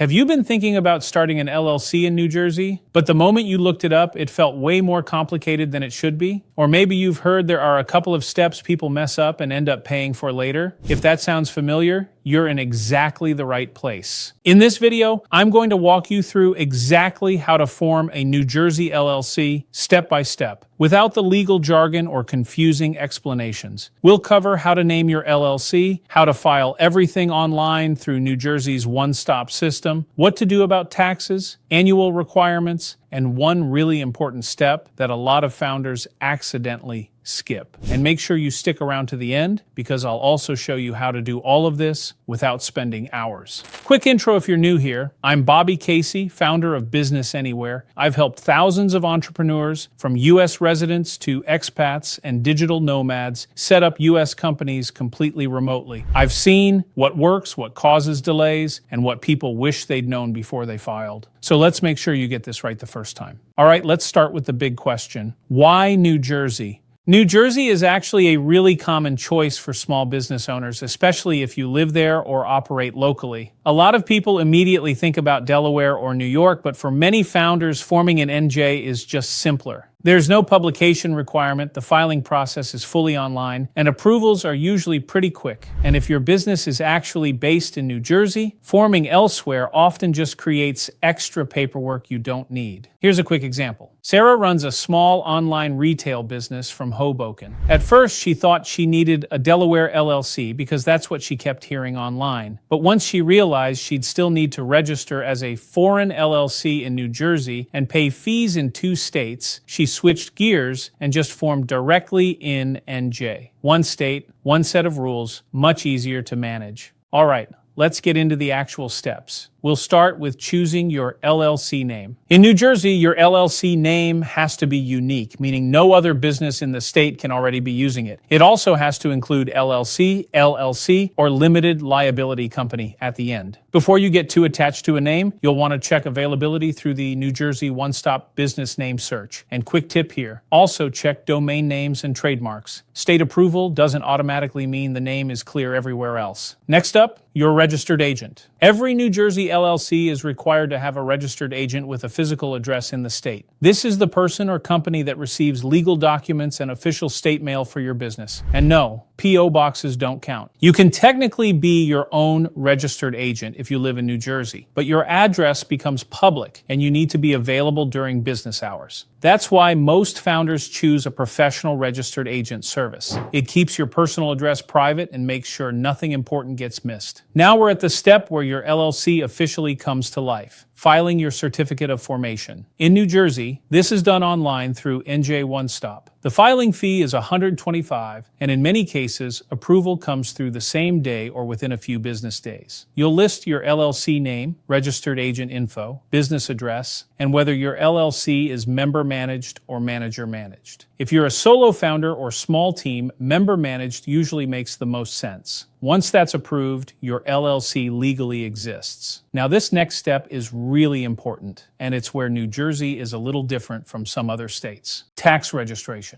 Have you been thinking about starting an LLC in New Jersey, but the moment you looked it up, it felt way more complicated than it should be? Or maybe you've heard there are a couple of steps people mess up and end up paying for later? If that sounds familiar, you're in exactly the right place. In this video, I'm going to walk you through exactly how to form a New Jersey LLC step by step, without the legal jargon or confusing explanations. We'll cover how to name your LLC, how to file everything online through New Jersey's one-stop system, what to do about taxes, annual requirements, and one really important step that a lot of founders accidentally skip. And make sure you stick around to the end, because I'll also show you how to do all of this without spending hours. Quick intro if you're new here. I'm Bobby Casey, founder of BusinessAnywhere. I've helped thousands of entrepreneurs, from U.S. residents to expats and digital nomads, set up U.S. companies completely remotely. I've seen what works, what causes delays, and what people wish they'd known before they filed. So let's make sure you get this right the first time. All right, let's start with the big question. Why New Jersey? New Jersey is actually a really common choice for small business owners, especially if you live there or operate locally. A lot of people immediately think about Delaware or New York, but for many founders, forming an NJ is just simpler. There's no publication requirement, the filing process is fully online, and approvals are usually pretty quick. And if your business is actually based in New Jersey, forming elsewhere often just creates extra paperwork you don't need. Here's a quick example. Sarah runs a small online retail business from Hoboken. At first, she thought she needed a Delaware LLC because that's what she kept hearing online. But once she realized she'd still need to register as a foreign LLC in New Jersey and pay fees in 2 states, she switched gears and just formed directly in NJ. One state, one set of rules, much easier to manage. All right, let's get into the actual steps. We'll start with choosing your LLC name. In New Jersey, your LLC name has to be unique, meaning no other business in the state can already be using it. It also has to include LLC, LLC, or limited liability company at the end. Before you get too attached to a name, you'll want to check availability through the New Jersey one-stop business name search. And quick tip here, also check domain names and trademarks. State approval doesn't automatically mean the name is clear everywhere else. Next up, your registered agent. Every New Jersey LLC is required to have a registered agent with a physical address in the state. This is the person or company that receives legal documents and official state mail for your business. And no, P.O. boxes don't count. You can technically be your own registered agent if you live in New Jersey, but your address becomes public and you need to be available during business hours. That's why most founders choose a professional registered agent service. It keeps your personal address private and makes sure nothing important gets missed. Now we're at the step where your LLC officially comes to life, filing your certificate of formation. In New Jersey, this is done online through NJ One Stop. The filing fee is $125, and in many cases, approval comes through the same day or within a few business days. You'll list your LLC name, registered agent info, business address, and whether your LLC is member managed or manager managed. If you're a solo founder or small team, member managed usually makes the most sense. Once that's approved, your LLC legally exists. Now this next step is really important, and it's where New Jersey is a little different from some other states. Tax registration.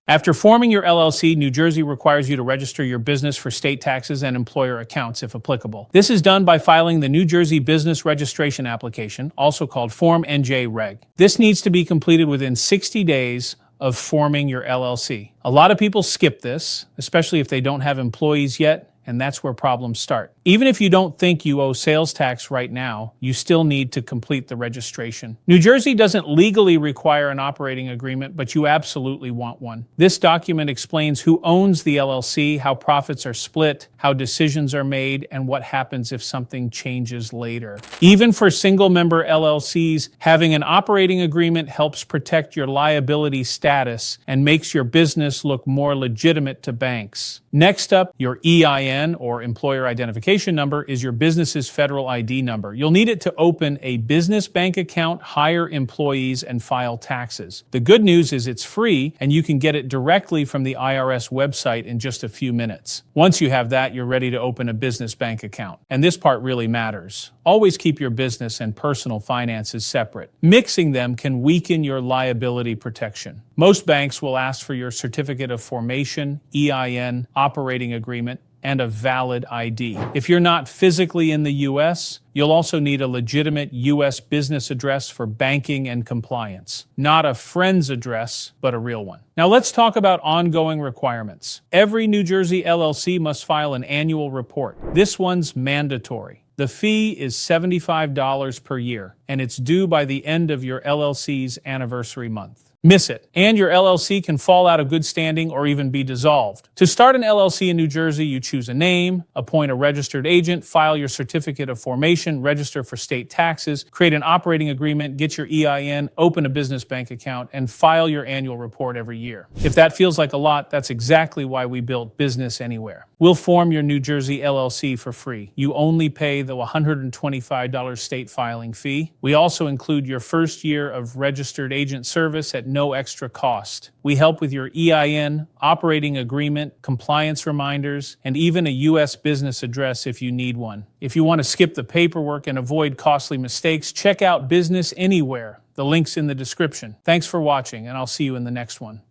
After forming your LLC, New Jersey requires you to register your business for state taxes and employer accounts if applicable. This is done by filing the New Jersey Business Registration Application, also called Form NJ-REG. This needs to be completed within 60 days of forming your LLC. A lot of people skip this, especially if they don't have employees yet, and that's where problems start. Even if you don't think you owe sales tax right now, you still need to complete the registration. New Jersey doesn't legally require an operating agreement, but you absolutely want one. This document explains who owns the LLC, how profits are split, how decisions are made, and what happens if something changes later. Even for single-member LLCs, having an operating agreement helps protect your liability status and makes your business look more legitimate to banks. Next up, your EIN, or Employer Identification Number, is your business's federal ID number. You'll need it to open a business bank account, hire employees, and file taxes. The good news is it's free, and you can get it directly from the IRS website in just a few minutes. Once you have that, you're ready to open a business bank account. And this part really matters. Always keep your business and personal finances separate. Mixing them can weaken your liability protection. Most banks will ask for your certificate of formation, EIN, operating agreement, and a valid ID. If you're not physically in the U.S., you'll also need a legitimate U.S. business address for banking and compliance. Not a friend's address, but a real one. Now let's talk about ongoing requirements. Every New Jersey LLC must file an annual report. This one's mandatory. The fee is $75 per year, and it's due by the end of your LLC's anniversary month. Miss it, and your LLC can fall out of good standing or even be dissolved. To start an LLC in New Jersey, you choose a name, appoint a registered agent, file your certificate of formation, register for state taxes, create an operating agreement, get your EIN, open a business bank account, and file your annual report every year. If that feels like a lot, that's exactly why we built BusinessAnywhere. We'll form your New Jersey LLC for free. You only pay the $125 state filing fee. We also include your first year of registered agent service at no extra cost. We help with your EIN, operating agreement, compliance reminders, and even a U.S. business address if you need one. If you want to skip the paperwork and avoid costly mistakes, check out BusinessAnywhere. The link's in the description. Thanks for watching, and I'll see you in the next one.